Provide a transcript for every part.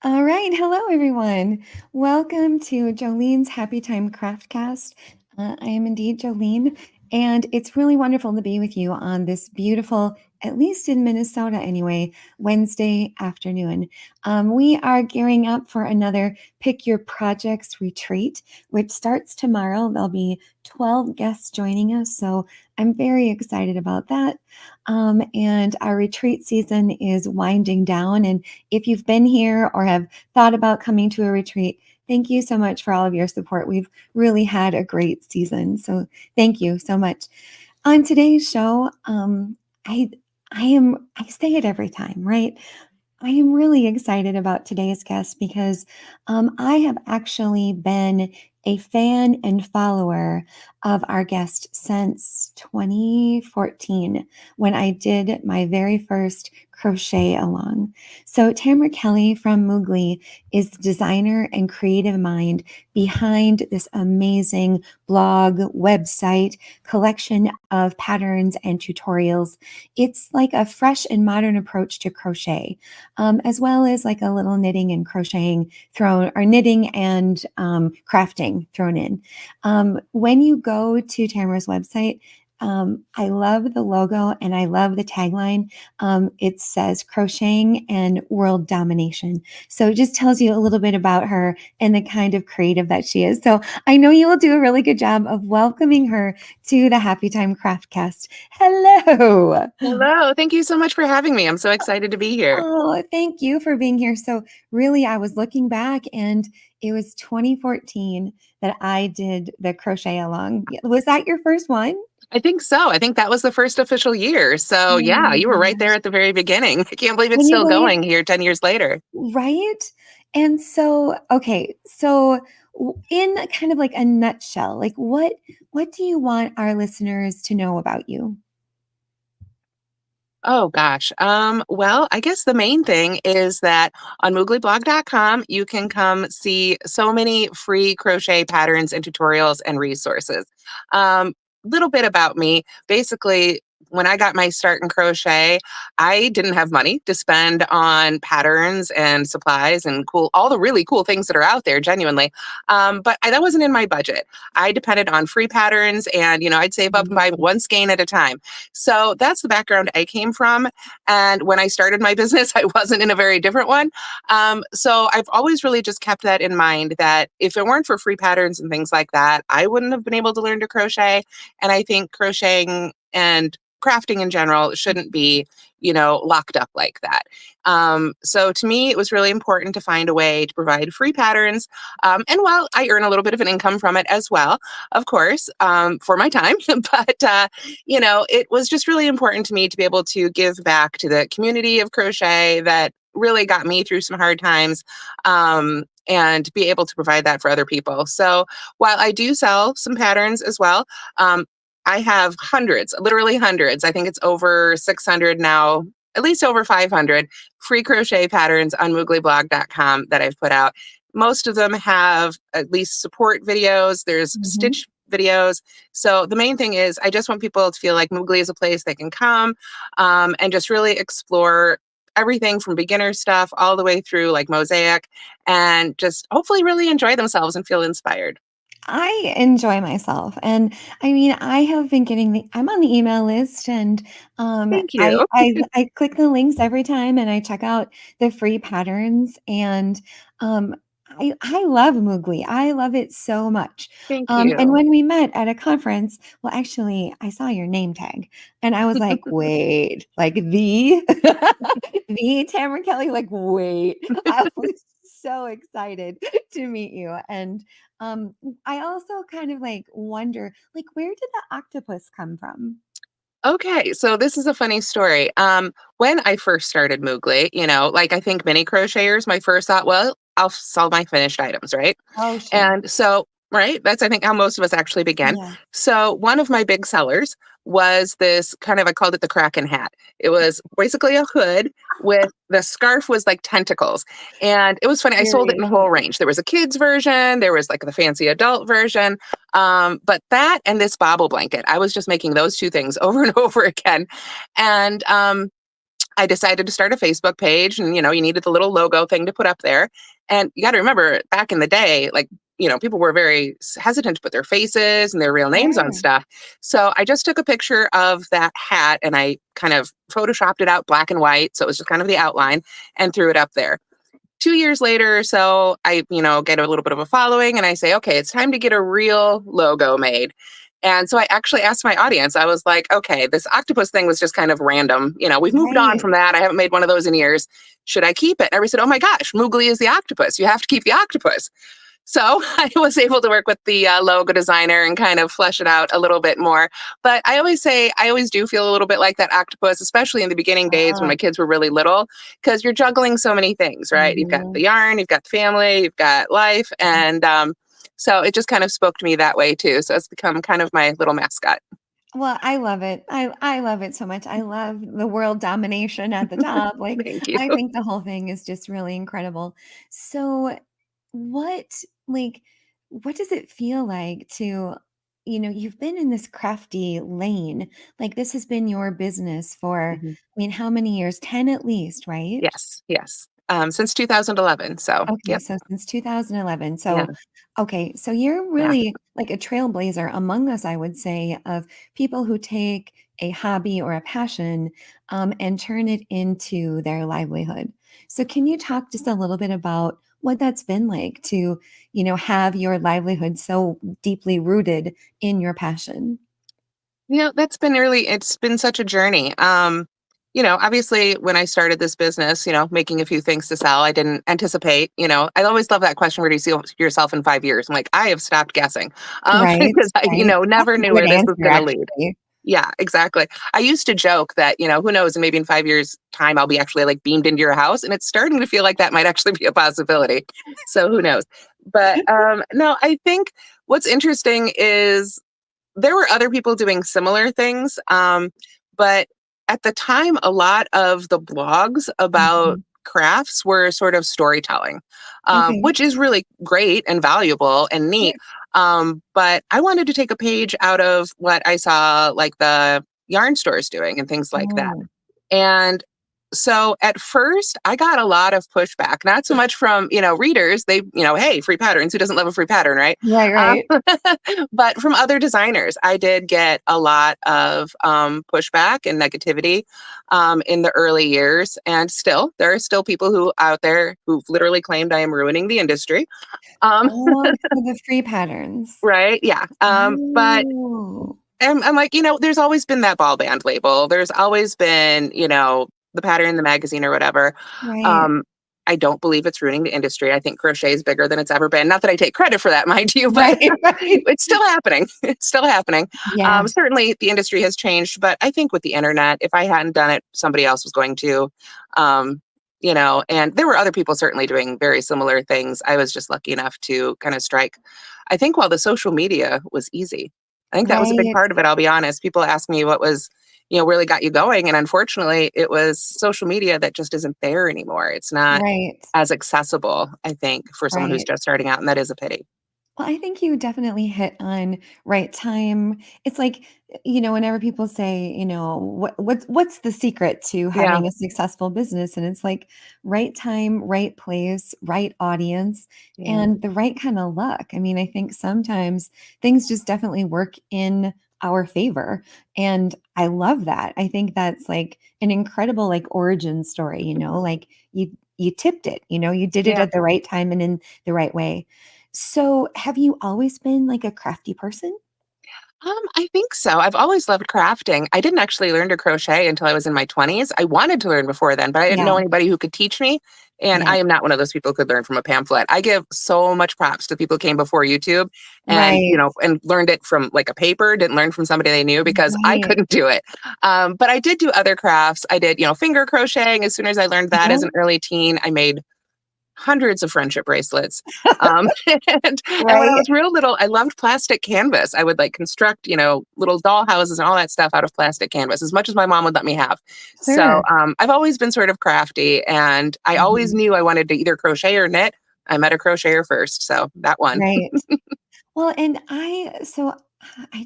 All right. Hello, everyone. Welcome to Jolene's Happy Time Craftcast. I am indeed Joleen, and it's really wonderful to be with you on this beautiful, at least in Minnesota anyway, Wednesday afternoon. We are gearing up for another Pick Your Projects retreat, which starts tomorrow. There'll be 12 guests joining us, so I'm very excited about that. And our retreat season is winding down, and if you've been here or have thought about coming to a retreat, thank you so much for all of your support. We've really had a great season. So thank you so much. On today's show, I I say it every time, right? I am really excited about today's guest because I have actually been a fan and follower of our guest since 2014 when I did my very first crochet along. So, Tamara Kelly from Moogly is the designer and creative mind behind this amazing blog, website, collection of patterns and tutorials. It's like a fresh and modern approach to crochet, as well as like a little knitting and crocheting thrown, or knitting and crafting thrown in. When you go to Tamara's website, I love the logo and I love the tagline. It says crocheting and world domination. So it just tells you a little bit about her and the kind of creative that she is. So I know you will do a really good job of welcoming her to the Happy Time Craftcast. Hello. Hello, thank you so much for having me. I'm so excited to be here. Oh, thank you for being here. So, really, I was looking back and it was 2014 that I did the crochet along. Was that your first one? I think so. I think that was the first official year. So, Oh yeah, my you were right there gosh. at the very beginning. I can't believe it's Can you still believe, going here 10 years later. right? And so, okay, so in kind of like a nutshell, like what do you want our listeners to know about you? Oh gosh. Well, I guess the main thing is that on mooglyblog.com, you can come see so many free crochet patterns and tutorials and resources. Little bit about me. Basically, when I got my start in crochet, I didn't have money to spend on patterns and supplies and all the really cool things that are out there, genuinely. That wasn't in my budget. I depended on free patterns and, I'd save up and buy one skein at a time. So that's the background I came from. And when I started my business, I wasn't in a very different one. So I've always really just kept that in mind that if it weren't for free patterns and things like that, I wouldn't have been able to learn to crochet. And I think crocheting and crafting in general shouldn't be, locked up like that. So to me, it was really important to find a way to provide free patterns. And while I earn a little bit of an income from it as well, of course, for my time, it was just really important to me to be able to give back to the community of crochet that really got me through some hard times. And be able to provide that for other people. So while I do sell some patterns as well, I have hundreds, literally hundreds. I think it's over 600 now, at least over 500 free crochet patterns on mooglyblog.com that I've put out. Most of them have at least support videos. There's Mhm. stitch videos. So the main thing is I just want people to feel like Moogly is a place they can come and just really explore everything from beginner stuff all the way through like mosaic and just hopefully really enjoy themselves and feel inspired. I enjoy myself. And I mean, I have been getting I'm on the email list and Thank you. I click the links every time and I check out the free patterns and um I love Moogly. I love it so much. Thank And you. when we met at a conference, well, actually, I saw your name tag and I was like, wait, like the the Tamara Kelly, like, wait. I was so excited to meet you. And um, I also kind of like wonder, like, where did the octopus come from? Okay, so this is a funny story. When I first started Moogly, like I think many crocheters, my first thought, well, I'll sell my finished items, right? Oh, sure. And so, right, that's I think how most of us actually began. Yeah. So one of my big sellers was this kind of I called it the Kraken hat. It was basically a hood with the scarf was like tentacles. And it was funny. I sold it in a whole Seriously. range. There was a kids version, there was like the fancy adult version. But that and this bobble blanket, I was just making those two things over and over again. And I decided to start a Facebook page, and you needed the little logo thing to put up there. And you got to remember, back in the day, like, people were very hesitant to put their faces and their real names on Sure. stuff. So I just took a picture of that hat and I kind of photoshopped it out black and white. So it was just kind of the outline and threw it up there. 2 years later or so, I, get a little bit of a following and I say, okay, it's time to get a real logo made. And so I actually asked my audience, I was like, okay, this octopus thing was just kind of random. We've moved on Right. from that. I haven't made one of those in years. Should I keep it? And everybody said, oh my gosh, Moogly is the octopus. You have to keep the octopus. So I was able to work with the logo designer and kind of flesh it out a little bit more. But I always say, I always do feel a little bit like that octopus, especially in the beginning days when Uh, my kids were really little, because you're juggling so many things, right? You've got mhm. the yarn, you've got the family, you've got life. And so it just kind of spoke to me that way too. So it's become kind of my little mascot. Well, I love it. I love it so much. I love the world domination at the top. Like, Thank you. I think the whole thing is just really incredible. So, what like what does it feel like to, you've been in this crafty lane. Like this has been your business for, Mhm. I mean, how many years? 10 at least, right? Yes, yes. Since 2011. So, Okay, yep. so since 2011. Yeah. So, okay, so you're Yeah. really like a trailblazer among us, I would say, of people who take a hobby or a passion and turn it into their livelihood. So, can you talk just a little bit about what that's been like to, have your livelihood so deeply rooted in your passion? It's been such a journey. Obviously when I started this business, making a few things to sell, I didn't anticipate, I always love that question, where do you see yourself in 5 years? I'm like, I have stopped guessing. Right, Because I, right. That's never a knew good where this was answer, going to lead. actually. Yeah, exactly. I used to joke that, who knows, maybe in 5 years time, I'll be actually like beamed into your house. And it's starting to feel like that might actually be a possibility. So who knows? But no, I think what's interesting is there were other people doing similar things. But at the time, a lot of the blogs about Mhm. crafts were sort of storytelling, Okay. which is really great and valuable and Sure. neat. But I wanted to take a page out of what I saw, like the yarn stores doing and things like that. Oh, And so at first, I got a lot of pushback, not so much from, readers. They, hey, free patterns. Who doesn't love a free pattern, right? right, Um, right. but from other designers, I did get a lot of pushback and negativity in the early years. And still, there are still people who out there who've literally claimed I am ruining the industry. Um, Oh, so the free patterns. right? Yeah. But Oh, I'm like, there's always been that ball band label. There's always been, the pattern in the magazine or whatever. right. Um, I don't believe it's ruining the industry. I think crochet is bigger than it's ever been. Not that I take credit for that, mind you, but Right, right. it's still happening. It's still happening. Yeah, Certainly the industry has changed, but I think with the internet, if I hadn't done it, somebody else was going to. Um, and there were other people certainly doing very similar things. I was just lucky enough to kind of strike. I think while the social media was easy, I think that was a big right, part of it. I'll be honest. People ask me what was, really got you going. And unfortunately, it was social media that just isn't there anymore. It's not right, as accessible, I think, for someone who's right. just starting out. And that is a pity. Well, I think you definitely hit on right time. It's like, whenever people say, what's the secret to Yeah. having a successful business? And it's like right time, right place, right audience, Yeah. and the right kind of luck. I mean, I think sometimes things just definitely work in our favor. And I love that. I think that's like an incredible like origin story, like you tipped it, you did it Yeah. at the right time and in the right way. So, have you always been like a crafty person? I think so. I've always loved crafting. I didn't actually learn to crochet until I was in my 20s. I wanted to learn before then, but I didn't know Yeah, anybody who could teach me. And yeah, I am not one of those people who could learn from a pamphlet. I give so much props to people who came before YouTube and, right, and learned it from like a paper, didn't learn from somebody they knew because I right. couldn't do it. But I did do other crafts. I did, finger crocheting. As soon as I learned that as Yeah, an early teen, I made hundreds of friendship bracelets. Um, and when I right, was real little, I loved plastic canvas. I would like construct, little doll houses and all that stuff out of plastic canvas as much as my mom would let me have. So sure. I've always been sort of crafty and I always Mhm, knew I wanted to either crochet or knit. I met a crocheter first. So that one. right. Well, and I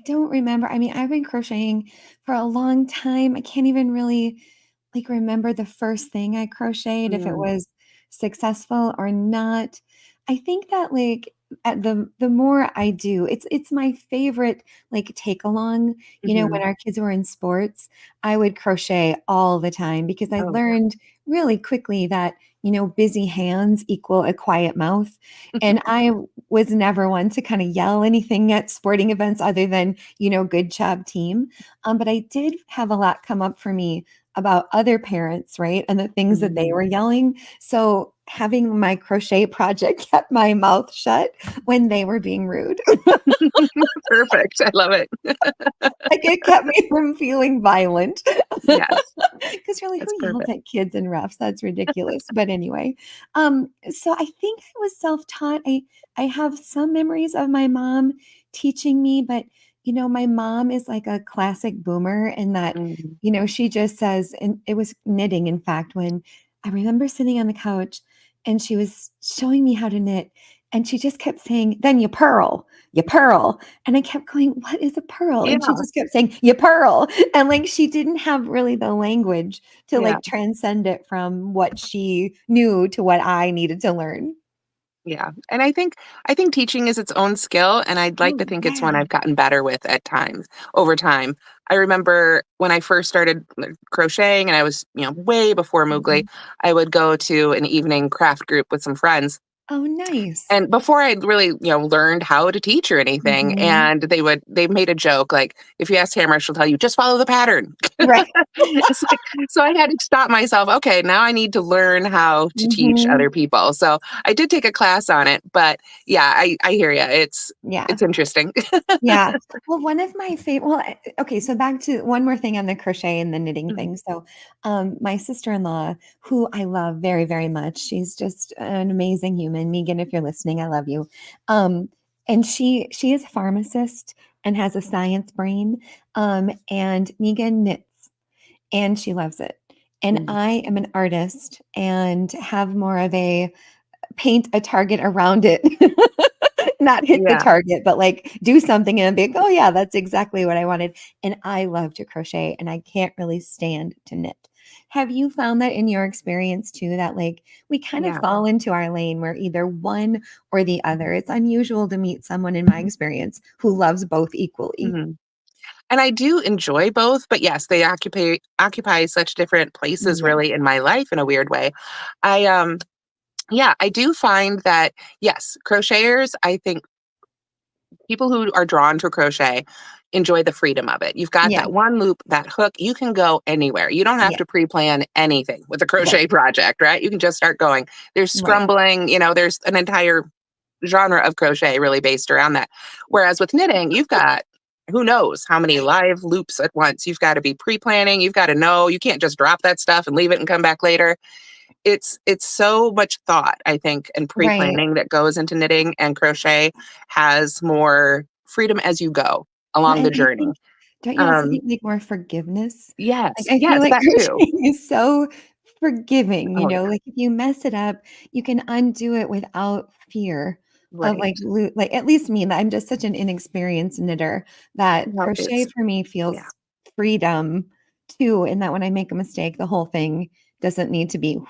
don't remember. I mean, I've been crocheting for a long time. I can't even really like remember the first thing I crocheted, if it Mm, was successful or not. I think that like at the more I do, it's my favorite like take along. You know, mhm. when our kids were in sports, I would crochet all the time because I Oh, yeah. learned really quickly that, you know, busy hands equal a quiet mouth. And I was never one to kind of yell anything at sporting events other than, you know, good job team. But I did have a lot come up for me about other parents, right? And the things that they Mhm. were yelling. So having my crochet project kept my mouth shut when they were being rude. Perfect. I love it. Like it kept me from feeling violent. Yes, Because you're like, that's who yells perfect. at kids in refs? That's ridiculous. But anyway, so I think I was self-taught. I have some memories of my mom teaching me, but you know, my mom is like a classic boomer in that, Mm. you know, she just says, and it was knitting, in fact, when I remember sitting on the couch and she was showing me how to knit, and she just kept saying, then you purl, you purl. And I kept going, "What is a pearl?" And she Yeah, just kept saying, "You pearl." And, like, she didn't have really the language to, yeah. like, transcend it from what she knew to what I needed to learn. Yeah, and I think teaching is its own skill, and I'd like Oh, to think it's one yeah. I've gotten better with at times over time. I remember when I first started crocheting, and I was, way before Moogly, Mhm. I would go to an evening craft group with some friends, Oh, nice. and before I'd really, learned how to teach or anything, Mhm. and they made a joke, like, if you ask Tamara, she'll tell you, "Just follow the pattern." Right. It's like so I had to stop myself, "Okay, now I need to learn how to teach Mhm. other people." So, I did take a class on it, but yeah, I hear you. Yeah. It's interesting. Yeah. Well, one of my favorite. Okay, so back to one more thing on the crochet and the knitting Mhm. thing. So, my sister-in-law, who I love very, very much, she's just an amazing human. Megan, if you're listening, I love you. Um, and she is a pharmacist and has a science brain. And Megan knits and she loves it. And Mm, I am an artist and have more of a paint a target around it. Not hit the yeah. target, but like do something and be like, oh yeah, that's exactly what I wanted. And I love to crochet and I can't really stand to knit. Have you found that in your experience too, that like we kind of Yeah. fall into our lane where either one or the other? It's unusual to meet someone in my experience who loves both equally. Mhm. And I do enjoy both, but yes, they occupy such different places Yeah. really in my life in a weird way. I, yeah, I do find that, yes, crocheters, I think people who are drawn to crochet enjoy the freedom of it. You've got Yeah. that one loop, that hook, you can go anywhere. You don't have Yeah. to pre-plan anything with a Right. crochet project, right? You can just start going. There's Right. scrumbling, there's an entire genre of crochet really based around that. Whereas with knitting, you've got who knows how many live loops at once. You've got to be pre-planning, you've got to know, you can't just drop that stuff and leave it and come back later. It's so much thought, I think, and Right. pre-planning that goes into knitting, and crochet has more freedom as you go Well, along and the I journey. think don't you also Um, think, like, more forgiveness? Like, yes, I feel yes, like that too. crocheting is so forgiving, you Oh, know, yeah, like, if you mess it up, you can undo it without fear of, right. like, at least me, I'm just such an inexperienced knitter that No, crochet for me yeah. feels freedom too, and that when I make a mistake, the whole thing doesn't need to be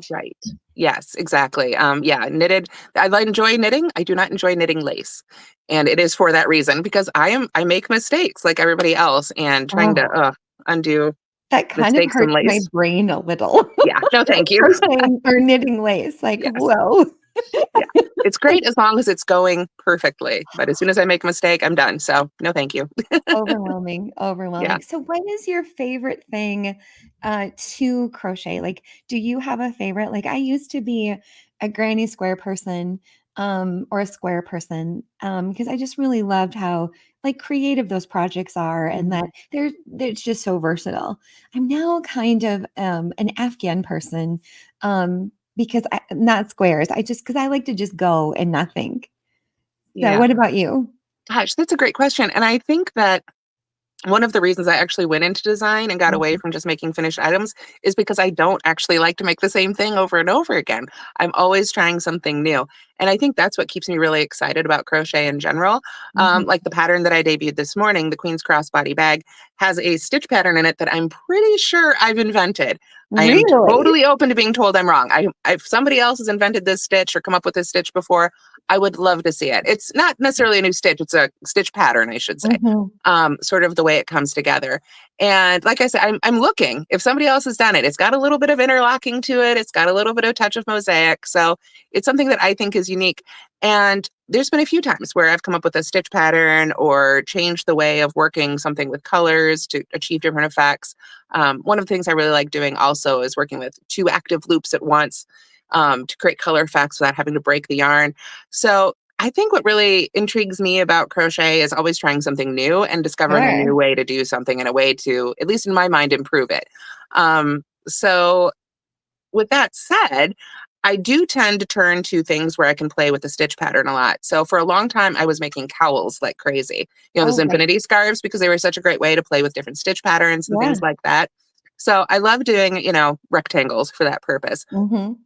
Right. Yes, exactly. Yeah, enjoy knitting. I do not enjoy knitting lace. And it is for that reason because I make mistakes like everybody else, and trying to oh, undo that kind of mistakes in hurts my lace. brain a little. Yeah, no thank you. Crocheting or knitting lace, like, Yes. whoa. Yeah. It's great as long as it's going perfectly. But as soon as I make a mistake, I'm done. So no thank you. Overwhelming, Yeah. overwhelming. So what is your favorite thing, to crochet? Like, do you have a favorite? Like, I used to be a granny square person, or a square person, because I just really loved how, like, creative those projects are and that Mhm. they're just so versatile. I'm now kind of, an Afghan person, because not squares. I just because I like to just go and not think. So Yeah. what about you? Gosh, that's a great question. And I think that one of the reasons I actually went into design and got away Mhm. from just making finished items is because I don't actually like to make the same thing over and over again. I'm always trying something new. And I think that's what keeps me really excited about crochet in general. Mhm. Like the pattern that I debuted this morning, the Queen's Crossbody bag, has a stitch pattern in it that I'm pretty sure I've invented. I am Really? totally open to being told I'm wrong. If somebody else has invented this stitch or come up with this stitch before, I would love to see it. It's not necessarily a new stitch, it's a stitch pattern, I should say. Mhm. Sort of the way it comes together. And like I said, I'm looking. If somebody else has done it, it's got a little bit of interlocking to it. It's got a little bit of touch of mosaic. So it's something that I think is unique. And there's been a few times where I've come up with a stitch pattern or changed the way of working something with colors to achieve different effects. One of the things I really like doing also is working with 2 active loops at once to create color effects without having to break the yarn. So I think what really intrigues me about crochet is always trying something new and discovering a Sure. new way to do something in a way to, at least in my mind, improve it. So with that said, I do tend to turn to things where I can play with the stitch pattern a lot. So for a long time, I was making cowls like crazy. Those Oh, right. infinity scarves, because they were such a great way to play with different stitch patterns and Yeah. things like that. So I love doing, rectangles for that purpose. Mhm.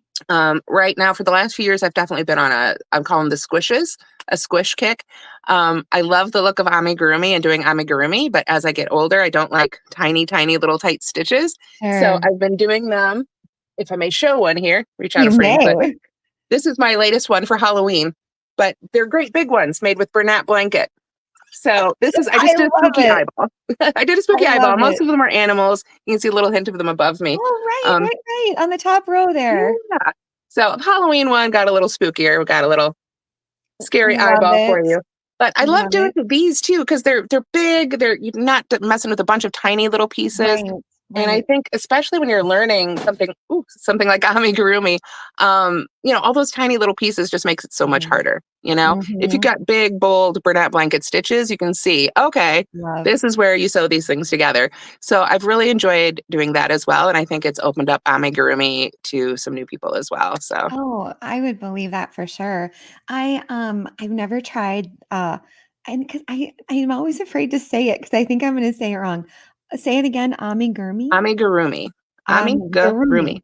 Right now, for the last few years, I've definitely been on I'm calling the squishes, a squish kick. I love the look of amigurumi and doing amigurumi, but as I get older, I don't like tiny, tiny little tight stitches. So Sure. I've been doing them. If I may show one here, reach out You a frame clip. may. This is my latest one for Halloween, but they're great big ones made with Bernat blanket. So I I just did a love spooky it. eyeball. I did a I spooky love eyeball. Most it. of them are animals. You can see a little hint of them above me. Oh, right, Um, right, right, on the top row there. yeah. So the Halloween one got a little spookier. We got a little scary Love eyeball for it. you. But I love Love doing it. these too because they're big. You're not messing with a bunch of tiny little pieces. Right, And I right. think especially when you're learning something like amigurumi, all those tiny little pieces just makes it so much Right. harder. If you've Mhm. got big, bold Bernat blanket stitches, you can see, okay, Love. this is where you sew these things together. So I've really enjoyed doing that as well. And I think it's opened up amigurumi to some new people as well. So Oh, I would believe that for sure. I've never tried, and because I'm always afraid to say it because I think I'm gonna say it wrong. Say it again, amigurumi? amigurumi, amigurumi. Amigurumi.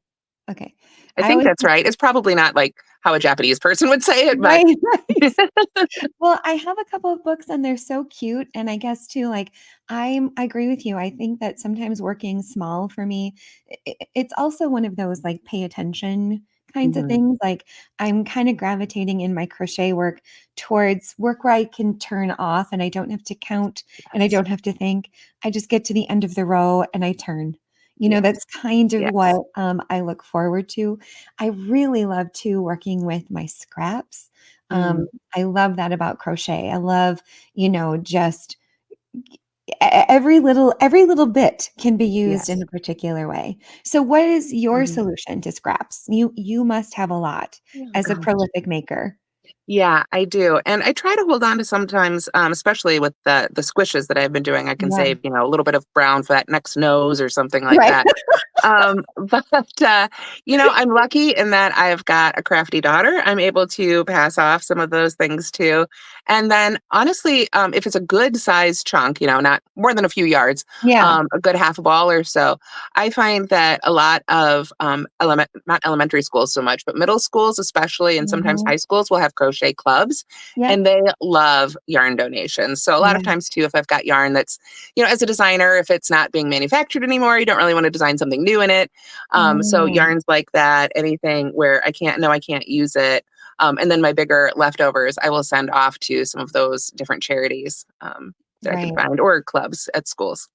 Okay. I I think always that's right. It's probably not like how a Japanese person would say it, but right, right. Well, I have a couple of books and they're so cute. And I guess too, like I agree with you. I think that sometimes working small for me, it's also one of those like pay attention kinds of Mhm. things. Like I'm kind of gravitating in my crochet work towards work where I can turn off and I don't have to count and I Yes. don't have to think. I just get to the end of the row and I turn. Yes. That's kind of what Yes. I look forward to. I really love too working with my scraps. Mm. I love that about crochet. I love, just every little bit can be used in Yes. a particular way. So what is your Mhm. solution to scraps? You must have a lot Oh as a gosh. prolific maker. Yeah, I do. And I try to hold on to sometimes, especially with the squishes that I've been doing, I can Yeah. save, a little bit of brown for that next nose or something like Right. that. But I'm lucky in that I've got a crafty daughter. I'm able to pass off some of those things too. And then honestly, if it's a good size chunk, not more than a few yards, Yeah. a good half a ball or so, I find that a lot of not elementary schools so much, but middle schools especially, and sometimes Mhm. high schools will have crochet clubs, Yep. and they love yarn donations. So a lot of Yeah. times too, if I've got yarn that's, as a designer, if it's not being manufactured anymore, you don't really want to design something new in it. So Mm, yarns like that, anything where I can't use it. And then my bigger leftovers, I will send off to some of those different charities that I can right. find or clubs at schools.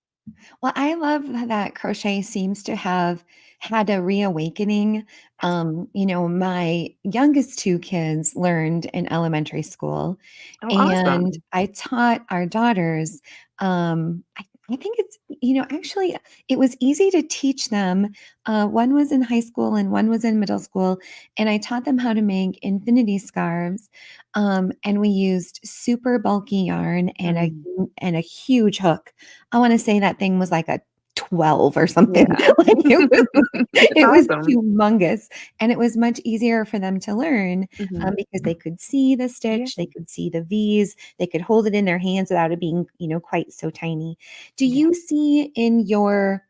Well, I love that crochet seems to have had a reawakening. My youngest two kids learned in elementary school, Oh, and awesome. I taught our daughters. I think actually, it was easy to teach them. One was in high school and one was in middle school, and I taught them how to make infinity scarves. And we used super bulky yarn Mm. and a huge hook. I wanna say that thing was like a 12 or something. Yeah. Like, It's it was awesome. humongous, and it was much easier for them to learn, Hmm. because they could see the Yeah. stitch, they could see the V's, they could hold it in their hands without it being, quite so tiny. Do Yeah. you see in your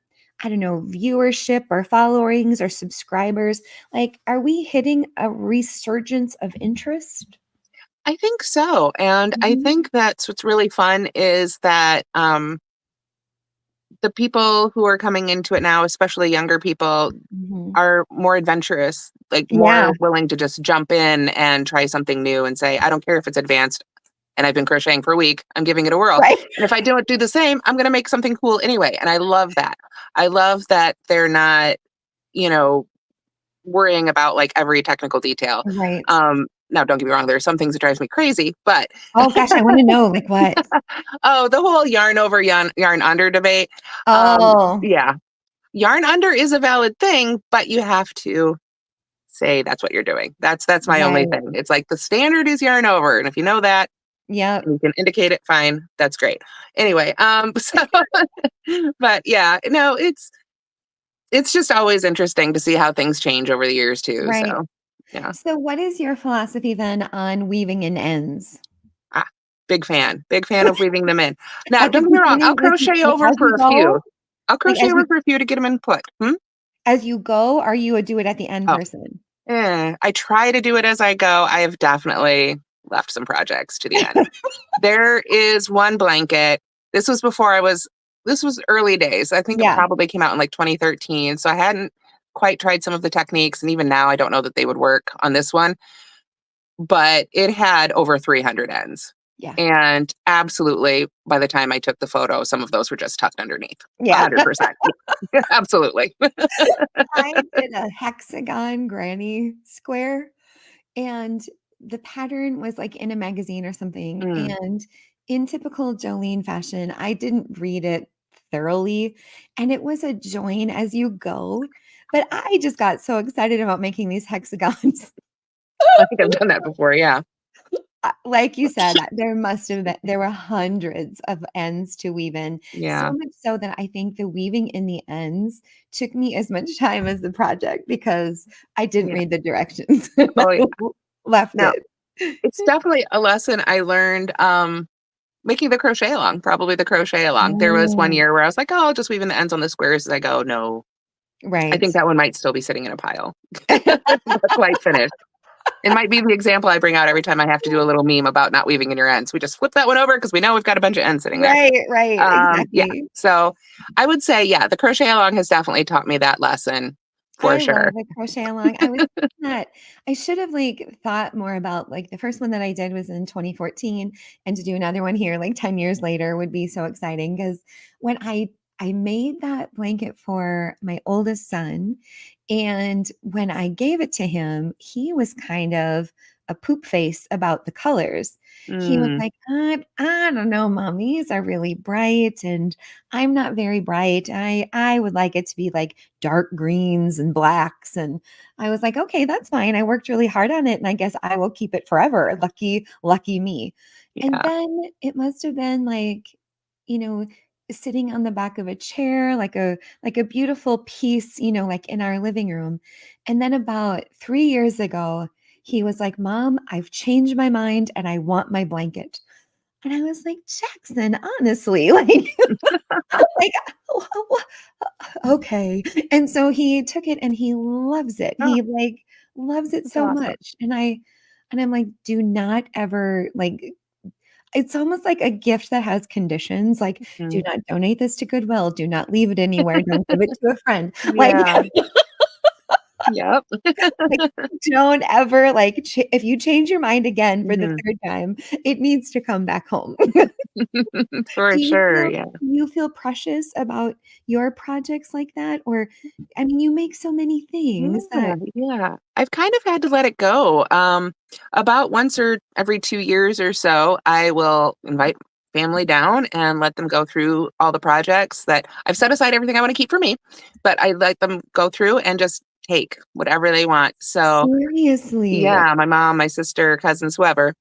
I don't know, viewership or followings or subscribers? Like, are we hitting a resurgence of interest? I think so. And I Mhm. think that's what's really fun is that the people who are coming into it now, especially younger people, Mhm. are more adventurous, like Yeah, more willing to just jump in and try something new and say, I don't care if it's advanced and I've been crocheting for a week, I'm giving it a whirl. right. And if I don't do the same, I'm going to make something cool anyway. And I love that. I love that they're not, you know, worrying about like every technical detail. Right. Now, don't get me wrong, there are some things that drives me crazy, but Oh gosh, I wanna know, like, what? oh, the whole yarn over, yarn under debate. Oh, Yeah, yarn under is a valid thing, but you have to say that's what you're doing. That's my only right. thing. It's like the standard is yarn over, and if you know that Yep. and you can indicate it, fine, that's great. Anyway, so but yeah, no, it's just always interesting to see how things change over the years too. Right. So yeah, So what is your philosophy then on weaving in ends? ah, big fan of weaving them in. Now, At the don't get me wrong, I'll beginning, crochet like, over as for you a go? few. I'll Like, crochet over for a few to get them in put. Hmm? as you go, are you a do it at the end Oh, person? I try to do it as I go. I have definitely left some projects to the end. There is one blanket. This was before this was early days. I think it Yeah, probably came out in like 2013. So I hadn't quite tried some of the techniques. And even now, I don't know that they would work on this one, but it had over 300 ends. yeah, And absolutely, by the time I took the photo, some of those were just tucked underneath. yeah. 100%. Yeah, absolutely. I did a hexagon granny square, and the pattern was, like, in a magazine or something, Mm, and in typical Jolene fashion, I didn't read it thoroughly, and it was a join as you go, but I just got so excited about making these hexagons. I think I've done that before. Yeah. Like you said, there must have been there were hundreds of ends to weave in, so Yeah. much so that I think the weaving in the ends took me as much time as the project because I didn't Yeah. read the directions and Oh, I yeah. left Now, it. it's definitely a lesson I learned, making the crochet along, probably the crochet along. There was one Oh, year where I was like, "Oh, I'll just weave in the ends on the squares as I go." No, I right. think that one might still be sitting in a pile. Not quite finished. It might be the example I bring out every time I have to do a little meme about not weaving in your ends. We just flip that one over because we know we've got a bunch of ends sitting there. Right, right, Yeah. exactly. So I would say, yeah, the crochet along has definitely taught me that lesson for I love sure. the crochet along. I was thinking that I should have, like, thought more about, like, the first one that I did was in 2014, and to do another one here, like, 10 years later would be so exciting. Because when I made that blanket for my oldest son, and when I gave it to him, he was kind of a poop face about the colors. He was Mm, like, I don't know, mom, these are really bright, and I'm not very bright. I would like it to be, like, dark greens and blacks." And I was like, "Okay, that's fine. I worked really hard on it, and I guess I will keep it forever. Lucky, lucky me." And yeah. then it must have been like, you know, sitting on the back of a chair, like a beautiful piece, like in our living room. And then about 3 years ago, he was like, "Mom, I've changed my mind and I want my blanket." And I was like, "Jackson, honestly, like, okay." And so he took it and he loves it. Oh, He, like, loves it that's so awesome. much. And I'm like, "Do not ever, like." It's almost like a gift that has conditions, like, "Do Mhm. not donate this to Goodwill. Do not leave it anywhere. Don't give it to a friend." Like Yeah. Yep. like, don't ever, like, if you change your mind again for the Mhm. 3rd time, it needs to come back home. For Do you sure, feel yeah. do you feel precious about your projects like that? Or, I mean, you make so many things Yeah, that yeah. I've kind of had to let it go. About once or every 2 years or so, I will invite family down and let them go through all the projects that I've set aside everything I wanna keep for me, but I let them go through and just take whatever they want. So, seriously. yeah, my mom, my sister, cousins, whoever.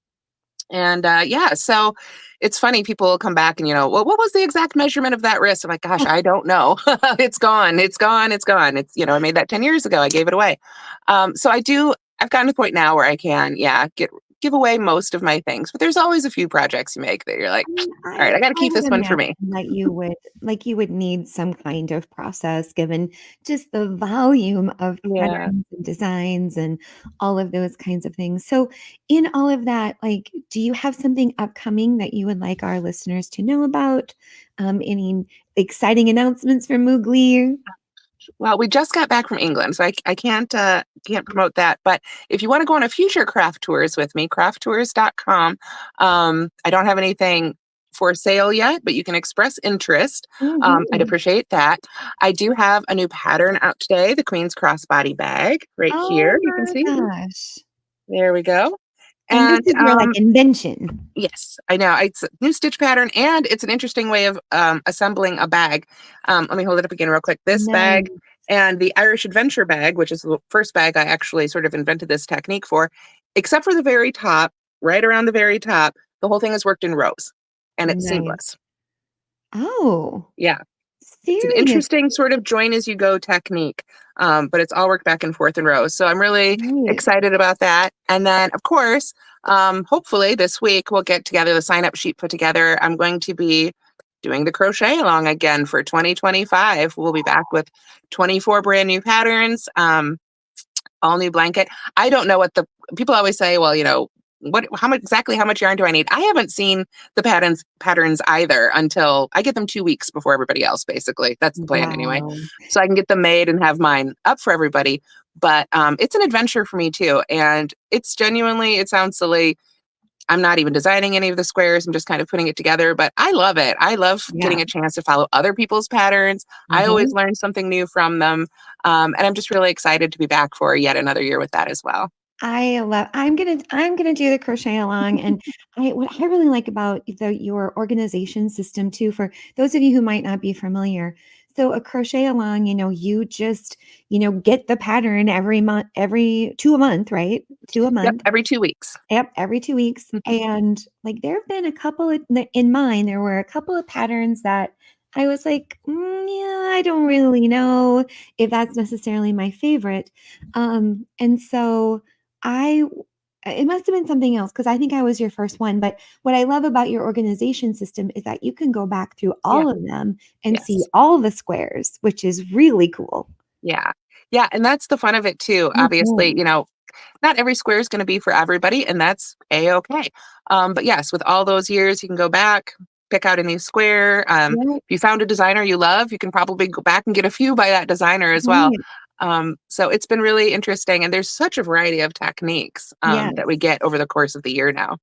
And, yeah, so it's funny, people will come back and, "Well, what was the exact measurement of that wrist?" I'm like, "Gosh, I don't know. It's gone, it's gone, it's gone. I made that 10 years ago, I gave it away." So I've gotten to the point now where I can, yeah, get give away most of my things, but there's always a few projects you make that you're like, all right, I got to I keep would this one for imagine me. that you would need some kind of process given just the volume of Yeah. patterns and designs and all of those kinds of things. So in all of that, like, do you have something upcoming that you would like our listeners to know about? Any exciting announcements from Moogly? Well, we just got back from England, so I can't promote that. But if you want to go on a future craft tours with me, crafttours.com. I don't have anything for sale yet, but you can express interest. I'd Mhm. appreciate that. I do have a new pattern out today, the Queen's Crossbody bag, right Oh here. You can my see. gosh. There we go. And this And is your like invention. yes, I know. It's a new stitch pattern and it's an interesting way of assembling a bag. Let me hold it up again real quick. This bag Nice. and the Irish Adventure bag, which is the first bag I actually sort of invented this technique for, except for the very top, right around the very top, the whole thing is worked in rows and it's Nice. seamless. Oh, Yeah. It's an seriously. interesting sort of join as you go technique, but it's all worked back and forth in rows. So I'm really Right. excited about that. And then, of course, hopefully this week we'll get together the sign up sheet put together. I'm going to be doing the crochet along again for 2025. We'll be back with 24 brand new patterns, all new blanket. I don't know what the people always say, well, how much yarn do I need? I haven't seen the patterns either until I get them 2 weeks before everybody else, basically. That's the plan anyway. Wow. So I can get them made and have mine up for everybody. But it's an adventure for me too. And it's genuinely, it sounds silly. I'm not even designing any of the squares. I'm just kind of putting it together, but I love it. I love Yeah. getting a chance to follow other people's patterns. I always Mhm. learn something new from them. And I'm just really excited to be back for yet another year with that as well. I'm gonna do the crochet along, and what I really like about your organization system too, for those of you who might not be familiar. So a crochet along, you just, get the pattern every month, every 2 a month, right? Two a Yep, month. every 2 weeks. Yep, every 2 weeks. And like there have been a couple of in mine, there were a couple of patterns that I was like, yeah, I don't really know if that's necessarily my favorite. And so I it must have been something else because I think I was your first one. But what I love about your organization system is that you can go back through Yeah. all of them and see Yes. all the squares, which is really cool. Yeah. Yeah. And that's the fun of it too. Obviously, Mhm. not every square is going to be for everybody, and that's a-okay. But yes, with all those years, you can go back, pick out a new square. Yeah, If you found a designer you love, you can probably go back and get a few by that designer as well. right. So it's been really interesting. And there's such a variety of techniques that we Yes. get over the course of the year now.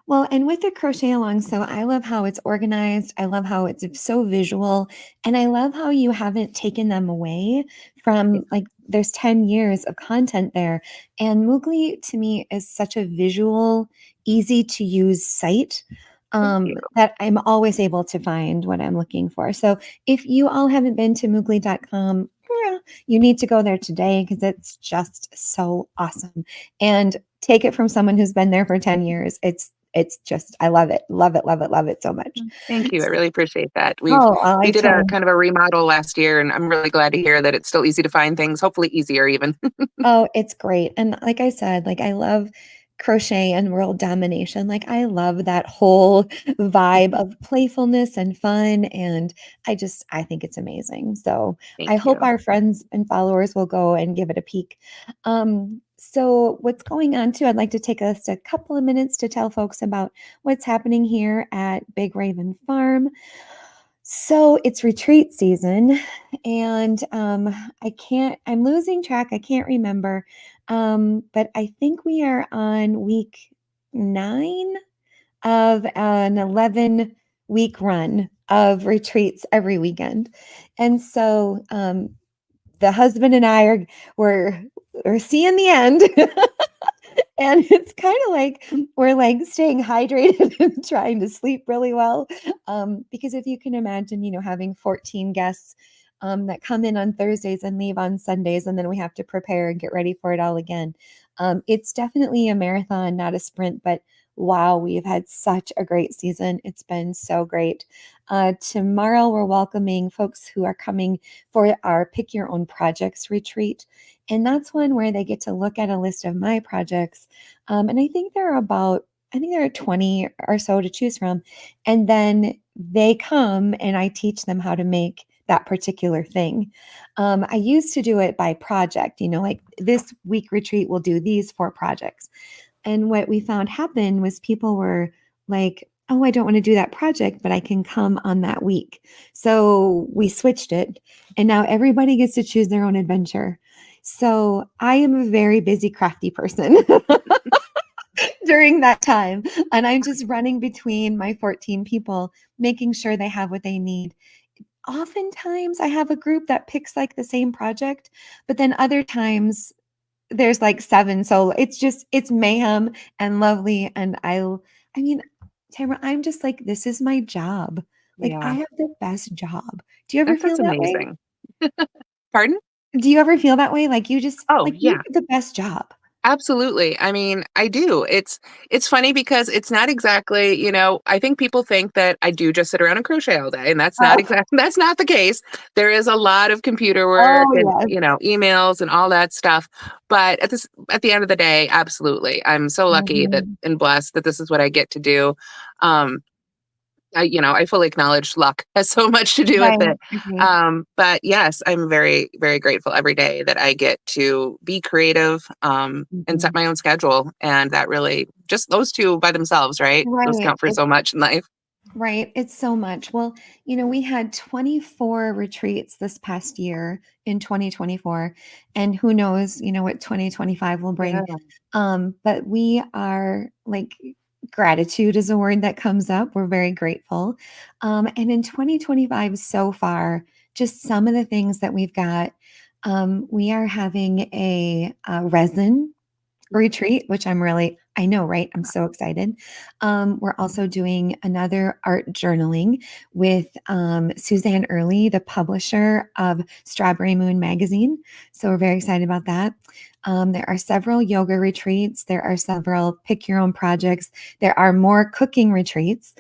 Well, and with the crochet along, so I love how it's organized. I love how it's so visual. And I love how you haven't taken them away Yeah, from like there's 10 years of content there. And Moogly to me is such a visual, easy to use site thank you. that I'm always able to find what I'm looking for. So if you all haven't been to moogly.com, you need to go there today because it's just so awesome. And take it from someone who's been there for 10 years. It's just I love it. Love it, love it, love it so much. Thank you. I really appreciate that. Oh, We I did a totally kind of a remodel last year, and I'm really glad to hear that it's still easy to find things, hopefully easier even. Oh, it's great. And like I said, like I love crochet and world domination. Like I love that whole vibe of playfulness and fun. And I think it's amazing. So Thank I hope you. our friends and followers will go and give it a peek. So what's going on too, I'd like to take us a couple of minutes to tell folks about what's happening here at Big Raven Farm. So it's retreat season, and I'm losing track. I can't remember. But I think we are on week 9 of an 11-week run of retreats every weekend. And so the husband and I we're seeing the end. And it's kind of like we're like staying hydrated and trying to sleep really well. Because if you can imagine, having 14 guests that come in on Thursdays and leave on Sundays, and then we have to prepare and get ready for it all again. It's definitely a marathon, not a sprint, but wow, we've had such a great season. It's been so great. Tomorrow, we're welcoming folks who are coming for our Pick Your Own Projects retreat. And that's one where they get to look at a list of my projects. And I think there are 20 or so to choose from. And then they come and I teach them how to make that particular thing. I used to do it by project, like this week retreat will do these 4 projects. And what we found happened was people were like, oh, I don't want to do that project, but I can come on that week. So we switched it, and now everybody gets to choose their own adventure. So I am a very busy, crafty person during that time. And I'm just running between my 14 people, making sure they have what they need. Oftentimes, I have a group that picks like the same project, but then other times there's like 7. So it's mayhem and lovely. And I mean, Tamara, I'm just like, this is my job. Like, I Yeah, have the best job. Do you ever feel that's that way? amazing. Pardon? Do you ever feel that way? Like Oh, like you yeah. have the best job. Absolutely. I mean, I do. It's funny because it's not exactly, I think people think that I do just sit around and crochet all day, and that's not the case. There is a lot of computer work Oh, and, yes. emails and all that stuff. But at the end of the day, absolutely. I'm so lucky that Mhm. and blessed that this is what I get to do. Um, I fully acknowledge luck has so much to do with Right. it. Okay. But yes, I'm very, very grateful every day that I get to be creative, and set Mhm. my own schedule. And that really, just those two by themselves, right? Those Right. count for so much in life. Right. It's so much. Well, we had 24 retreats this past year in 2024, and who knows, what 2025 will Yeah. bring. But we are like, gratitude is a word that comes up. We're very grateful. And in 2025 so far, just some of the things that we've got, we are having a resin retreat, which I know, right? I'm so excited. We're also doing another art journaling with Suzanne Early, the publisher of Strawberry Moon magazine. So we're very excited about that. There are several yoga retreats. There are several pick your own projects. There are more cooking retreats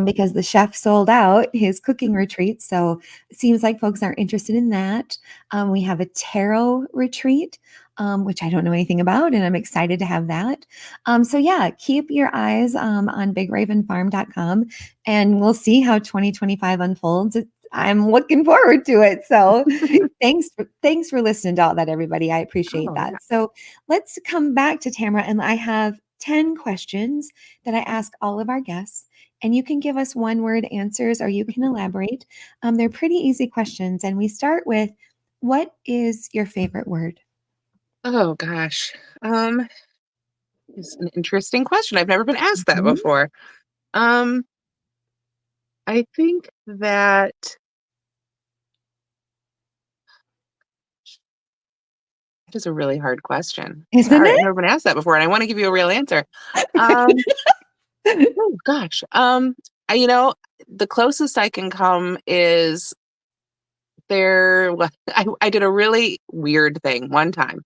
because the chef sold out his cooking retreat. So it seems like folks are interested in that. We have a tarot retreat, which I don't know anything about, and I'm excited to have that. So yeah, keep your eyes on bigravenfarm.com, and we'll see how 2025 unfolds. I'm looking forward to it. So thanks for listening to all that, everybody. I appreciate Oh, yeah. that. So let's come back to Tamara, and I have 10 questions that I ask all of our guests. And you can give us one word answers or you can elaborate. They're pretty easy questions. And we start with, what is your favorite word? Oh gosh. It's an interesting question. I've never been asked that Mhm. before. Um, I think that it is a really hard question. Isn't Sorry, I've it? never been asked that before, and I want to give you a real answer. Um, oh gosh. I, the closest I can come is I did a really weird thing one time.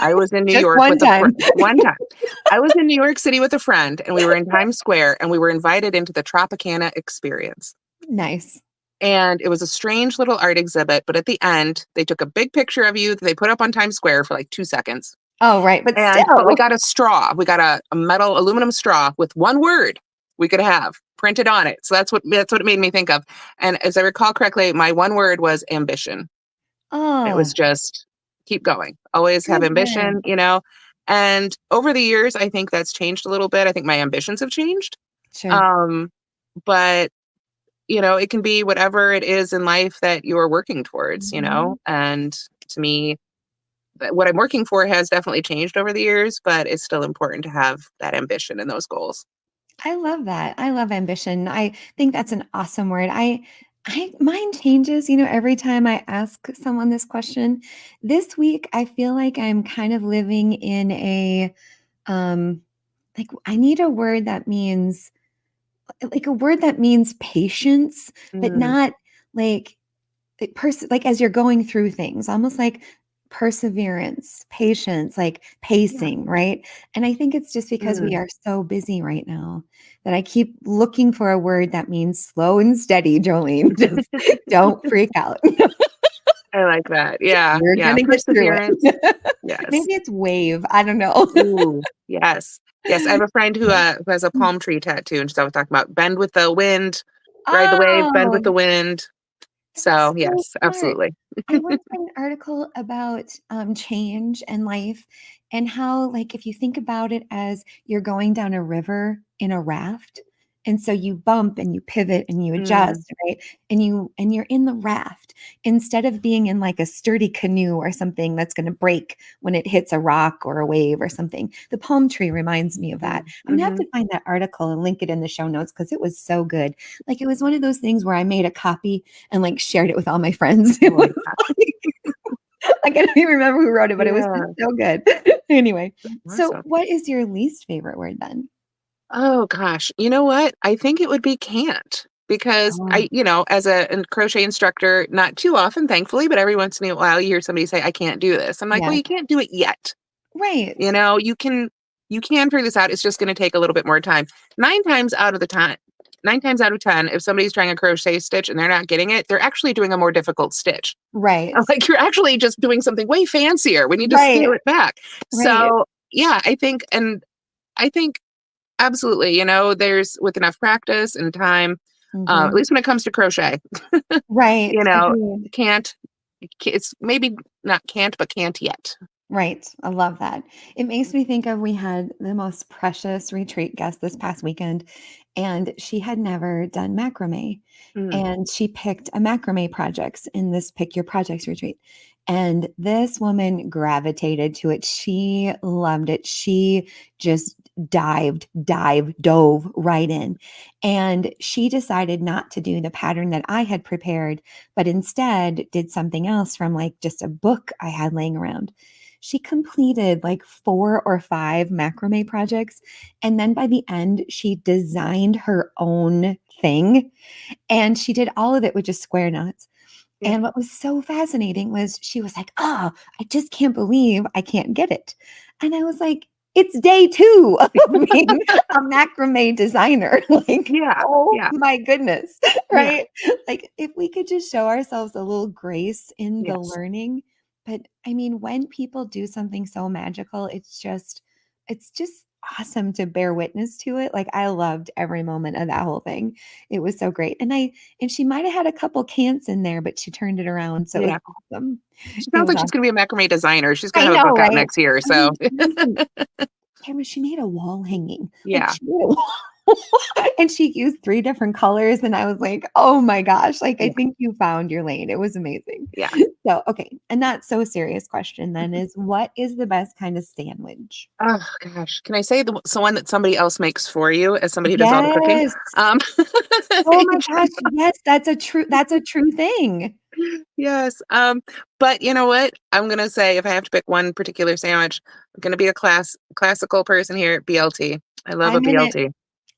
I was in New Just York one with a time. one time. I was in New York City with a friend, and we were in Times Square, and we were invited into the Tropicana experience. Nice. And it was a strange little art exhibit, but at the end, they took a big picture of you that they put up on Times Square for like 2 seconds. Oh, right. But But we still. got a straw. We got a metal aluminum straw with one word we could have printed on it. So that's what it made me think of. And as I recall correctly, my one word was ambition. It Oh, was just keep going. Always have good word. ambition. And over the years, I think that's changed a little bit. I think my ambitions have changed. Sure. Um, but it can be whatever it is in life that you're working towards. Mhm. And to me, what I'm working for has definitely changed over the years, but it's still important to have that ambition and those goals. I love that. I love ambition. I think that's an awesome word. Mine changes, every time I ask someone this question. This week, I feel like I'm kind of living in um, like I need a word that means patience, but Mm, not like like as you're going through things, almost like perseverance, patience, like Yeah. pacing, right? And I think it's just because we Mm. are so busy right now that I keep looking for a word that means slow and steady, Jolene. Just don't freak out. I like that. Yeah. You're Yeah. gonna get through Perseverance. it. Yes. Maybe it's wave. I don't know. Ooh, yes. Yes, I have a friend who has a palm tree tattoo, and she's always talking about bend with the wind, ride the wave, bend with Oh, the wind. that's So, so yes, smart. absolutely. I once read an article about change and life and how, like, if you think about it as you're going down a river in a raft, and so you bump and you pivot and you Mm, adjust, right? And you're in the raft instead of being in like a sturdy canoe or something that's going to break when it hits a rock or a wave or something. The palm tree reminds me of that. mm, I'm gonna have mhm. to find that article and link it in the show notes because it was so good. Like it was one of those things where I made a copy and like shared it with all my friends. It Oh, was yeah. like I can't even remember who wrote it, but it was just Yeah, so good. Anyway, so awesome. what is your least favorite word then? Oh gosh, you know what? I think it would be can't because Oh, as a crochet instructor, not too often, thankfully, but every once in a while you hear somebody say, I can't do this. I'm like, well, yeah. you can't do it yet. Right. You can figure this out. It's just going to take a little bit more time. 9 times out of 10, if somebody's trying a crochet stitch and they're not getting it, they're actually doing a more difficult stitch. Right. Like you're actually just doing something way fancier. We need to Right. scale it back. Right. So yeah, I think absolutely, there's with enough practice and time, at Mhm. least when it comes to crochet, Right. you know, Agreed. can't, it's maybe not can't, but can't yet. Right. I love that. It makes me think of we had the most precious retreat guest this past weekend, and she had never done macrame. Mm, And she picked a macrame projects in this Pick Your Projects retreat. And this woman gravitated to it. She loved it. She just dove right in. And she decided not to do the pattern that I had prepared, but instead did something else from like just a book I had laying around. She completed like 4 or 5 macrame projects. And then by the end, she designed her own thing. And she did all of it with just square knots. yeah. And what was so fascinating was she was like, "Oh, I just can't believe I can't get it." And I was like, "It's day 2 of being a macrame designer." Like, Yeah. oh Yeah. my goodness, Yeah. right? Like, if we could just show ourselves a little grace in the Yes. learning. But I mean, when people do something so magical, it's just awesome to bear witness to it. Like, I loved every moment of that whole thing. It was so great. And she might have had a couple cants in there, but she turned it around, so it was Yeah. awesome. She It sounds was like she's awesome. gonna be a macrame designer. She's gonna I have a know, book out right? next year. I So mean, seriously, Tamara, she made a wall hanging. Like, yeah. she made a wall and she used 3 different colors, and I was like, "Oh my gosh," like, I Yeah. think you found your lane. It was amazing. Yeah. So, okay, a not so serious question then is what is the best kind of sandwich? Oh gosh. Can I say the one that somebody else makes for you as somebody who does all the cooking? Yes. Um Oh my gosh, yes, that's a true thing. yes. But you know what? I'm gonna say if I have to pick one particular sandwich, I'm gonna be a classical person here at BLT. I love a I'm in it. BLT.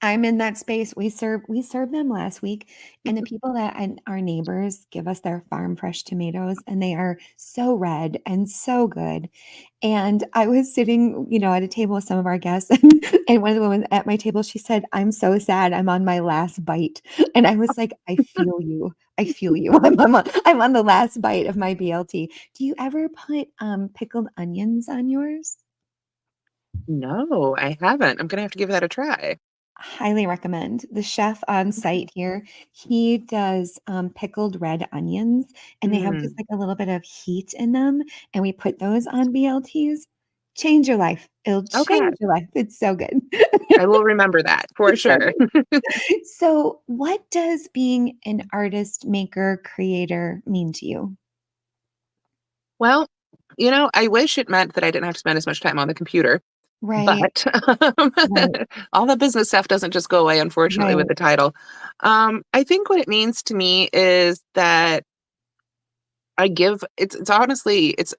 I'm in that space. We served them last week, and the people that and our neighbors give us their farm fresh tomatoes, and they are so red and so good. And I was sitting, at a table with some of our guests, and one of the women at my table, she said, "I'm so sad. I'm on my last bite." And I was like, "I feel you. I feel you. I'm on the last bite of my BLT." Do you ever put pickled onions on yours? No, I haven't. I'm gonna have to give that a try. Highly recommend. The chef on Okay. site here, he does, pickled red onions, and they have just, Mm, like, a little bit of heat in them, and we put those on BLTs. Change your life. It'll okay. change your life. It's so good. I will remember that for It's so sure. good. So, what does being an artist, maker, creator mean to you? Well, I wish it meant that I didn't have to spend as much time on the computer, Right, but right, all the business stuff doesn't just go away, unfortunately, with right. the title. I think what it means to me is that it's honestly, it's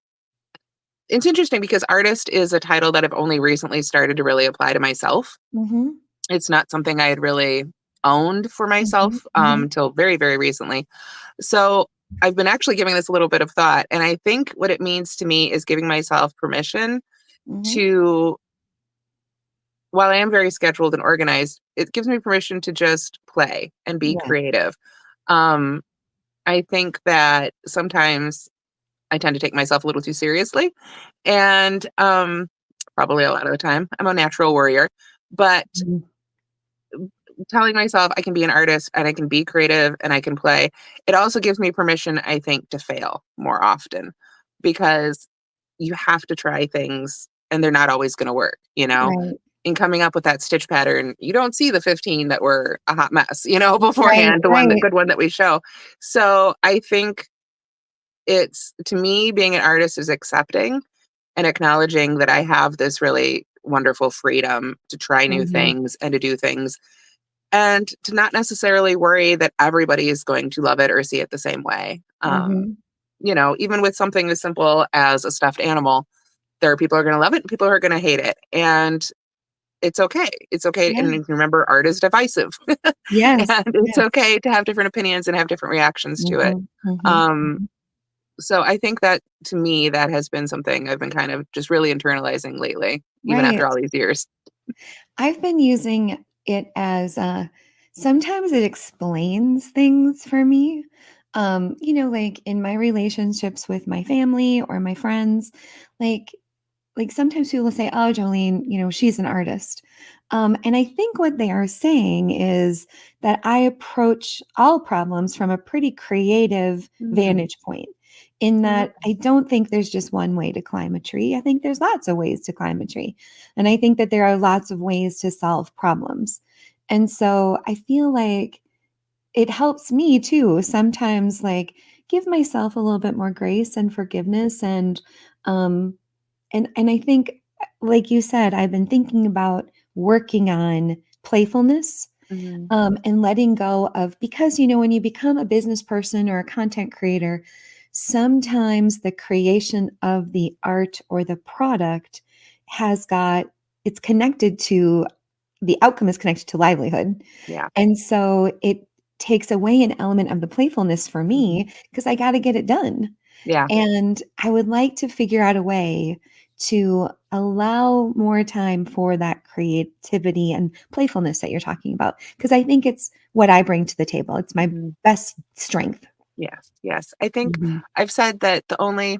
interesting because artist is a title that I've only recently started to really apply to myself. Mhm, It's not something I had really owned for mhm, myself mhm. until very, very recently. So I've been actually giving this a little bit of thought, and I think what it means to me is giving myself permission Mm-hmm. to, while I am very scheduled and organized, it gives me permission to just play and be Yeah. creative. Um, I think that sometimes I tend to take myself a little too seriously, and probably a lot of the time I'm a natural worrier, but Mhm. telling myself I can be an artist and I can be creative and I can play, it also gives me permission, I think, to fail more often, because you have to try things and they're not always going to work, you know? Right. In coming up with that stitch pattern, you don't see the 15 that were a hot mess, Right. beforehand, the Right. good one that we show. So I think it's, to me, being an artist is accepting and acknowledging that I have this really wonderful freedom to try new Mm-hmm. things and to do things, and to not necessarily worry that everybody is going to love it or see it the same way. Mm-hmm. Even with something as simple as a stuffed animal, there are people who are going to love it and people who are going to hate it. And it's okay. It's okay. Yeah. And remember, art is divisive. Yes. And it's Yes. okay to have different opinions and have different reactions to it. Mm-hmm. Mm-hmm. Um, Mm-hmm. so I think that, to me, that has been something I've been kind of just really internalizing lately, even Right. after all these years. I've been using it as sometimes it explains things for me. Like in my relationships with my family or my friends, like sometimes people will say, "Oh, Jolene, she's an artist." And I think what they are saying is that I approach all problems from a pretty creative Mm, vantage point, in mhm, that I don't think there's just one way to climb a tree. I think there's lots of ways to climb a tree. And I think that there are lots of ways to solve problems. And so I feel like it helps me too sometimes, like, give myself a little bit more grace and forgiveness, um and I think, like you said, I've been thinking about working on playfulness, mhm, and letting go of, because when you become a business person or a content creator, sometimes the creation of the art or the product has got it's connected to the outcome is connected to livelihood. yeah. And so it takes away an element of the playfulness for Mhm, me because I got to get it done. yeah. And I would like to figure out a way to allow more time for that creativity and playfulness that you're talking about, because I think it's what I bring to the table. It's my Mhm. best strength. Yes, yes. I think Mhm. I've said that the only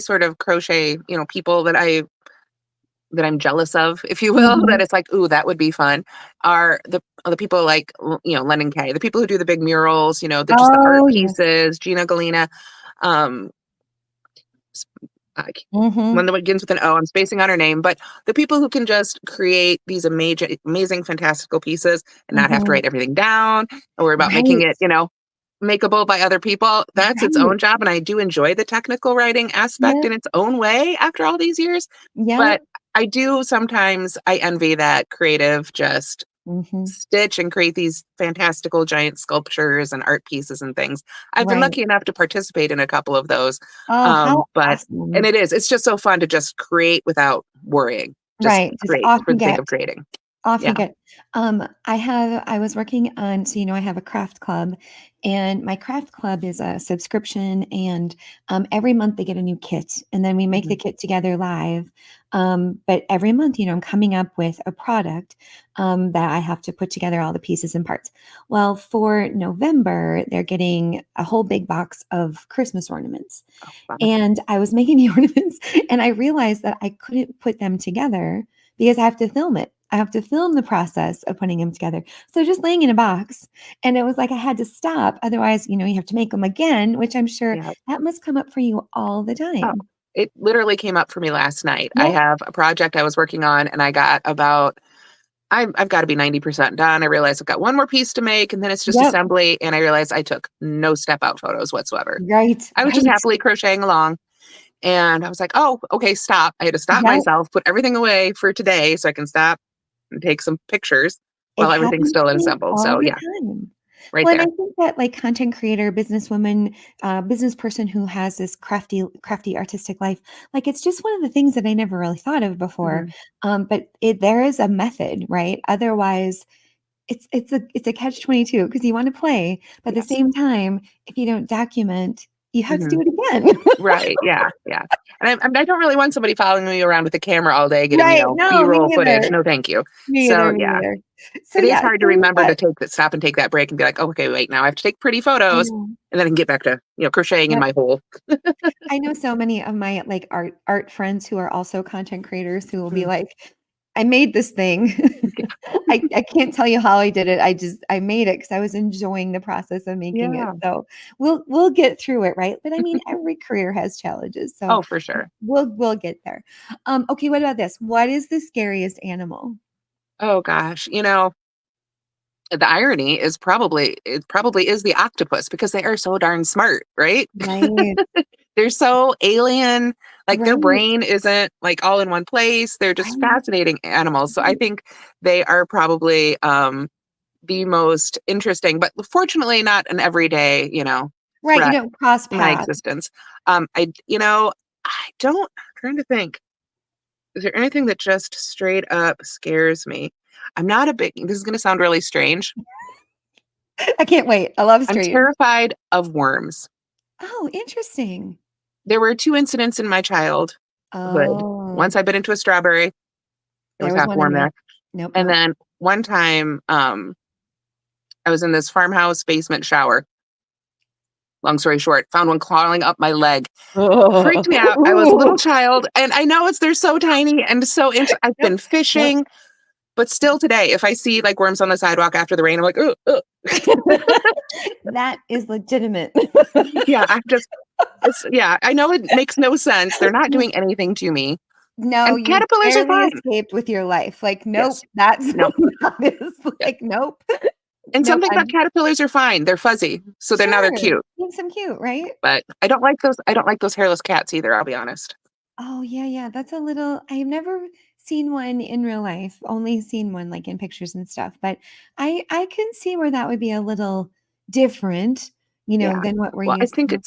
sort of crochet, people that I'm jealous of, if you will, that Mhm. it's like, ooh, that would be fun, are the people like, Len and Kay, the people who do the big murals, just the art Oh, yes. pieces, Gina Galena, um, s- I c- one Mhm. that begins with an O. I'm spacing on her name, but the people who can just create these amazing, amazing, fantastical pieces and not have to Mhm. write everything down or worry about making Right. it, makeable by other people. That's its Right. own job. And I do enjoy the technical writing aspect Yep. in its own way after all these years. But Yep. I do sometimes, I envy that creative, just Mhm. stitch and create these fantastical giant sculptures and art pieces and things. I've been Right. lucky enough to participate in a couple of those. Oh, how But and awesome. it's just so fun to just create without worrying. Just Right. Just create off for you the sake get. of creating. Off you Yeah. get. I was working on, so I have a craft club, and my craft club is a subscription, and every month they get a new kit, and then we make the Mhm. kit together live. But every month, I'm coming up with a product that I have to put together all the pieces and parts. Well, for November, they're getting a whole big box of Christmas ornaments. Oh, fun. And I was making the ornaments, and I realized that I couldn't put them together because I have to film it. I have to film the process of putting them together. So just laying in a box. And it was like I had to stop. Otherwise, you have to make them again, which I'm sure Yeah. that must come up for you all the Oh, time. it literally came up for me last night. I Yep. have a project I was working on, and I got about I've got to be 90% done. I realized I've got one more piece to make, and then it's just Yep. assembly. And I realized I took no step out photos whatsoever. Right. I was just Right. happily crocheting along. And I was like, oh, okay, stop. I had to stop Yep. myself, put everything away for today so I can stop and take some pictures It while everything's happens still to me assembled. all So, the yeah, time. right Well, and I there. think that, like, content creator, businesswoman, business person who has this crafty artistic life, like, it's just one of the things that I never really thought of before. Mhm. But there is a method, right? Otherwise, it's a catch-22 because you want to play, but at the Yes. same time, if you don't document, you have to Hmm. do it again. Right. Yeah. Yeah. And I don't really want somebody following me around with a camera all day getting, Right. No, me B-roll footage. neither. No, thank you. Me So either, me yeah, either. So it is yeah, hard to so we've remember got to stop and take that break and be like, oh, okay, wait, now I have to take pretty I photos know. and then I can get back to, crocheting in Yep. my hole. I know so many of my, like, art friends who are also content creators who will be Mm, like, "I made this thing. I can't tell you how I did it. I made it because I was enjoying the process of making it." yeah. So, we'll get through it, right? But, I mean, every career has challenges, so Oh, for sure. we'll get there. Okay, what about this? What is the scariest animal? Oh gosh. The irony is it probably is the octopus because they are so darn smart, right? Right, They're so alien. Like their right, brain isn't like all in one place. They're just right, fascinating animals. So I right. think they are probably the most interesting, but fortunately not an everyday, Right, you threat don't cross to my paths. existence. I don't I'm trying to think. Is there anything that just straight up scares me? I'm not a big this is gonna sound really strange. I can't wait. I love I'm strange. terrified of worms. Oh, interesting. There were 2 incidents in my childhood. Oh, Once I bit into a strawberry, there there was was half a one in worm me. there, Nope, and nope. then one time, I was in this farmhouse basement shower. Long story short, found one crawling up my leg. Freaked me out. I was a little Ooh. child, and I know they're so tiny and so I've Yep, been yep. fishing, but still today, if I see, like, worms on the sidewalk after the rain, I'm like, "Ooh, ooh." That is legitimate. Yeah, yeah, I know it makes no sense. They're not doing anything to me, No, and you caterpillars are barely fine. escaped with your life. Like, Yes. nope, that's No. that is Yeah. like, nope. And Nope, something about I'm caterpillars are fine. They're fuzzy, so they're sure. cute, Makes them cute, right? but I don't like those hairless cats either, I'll be honest. Oh, yeah, yeah, that's a little I've never seen one in real life, only seen one, like, in pictures and stuff, but I can see where that would be a little different, Yeah. than what we're Well, I used think to.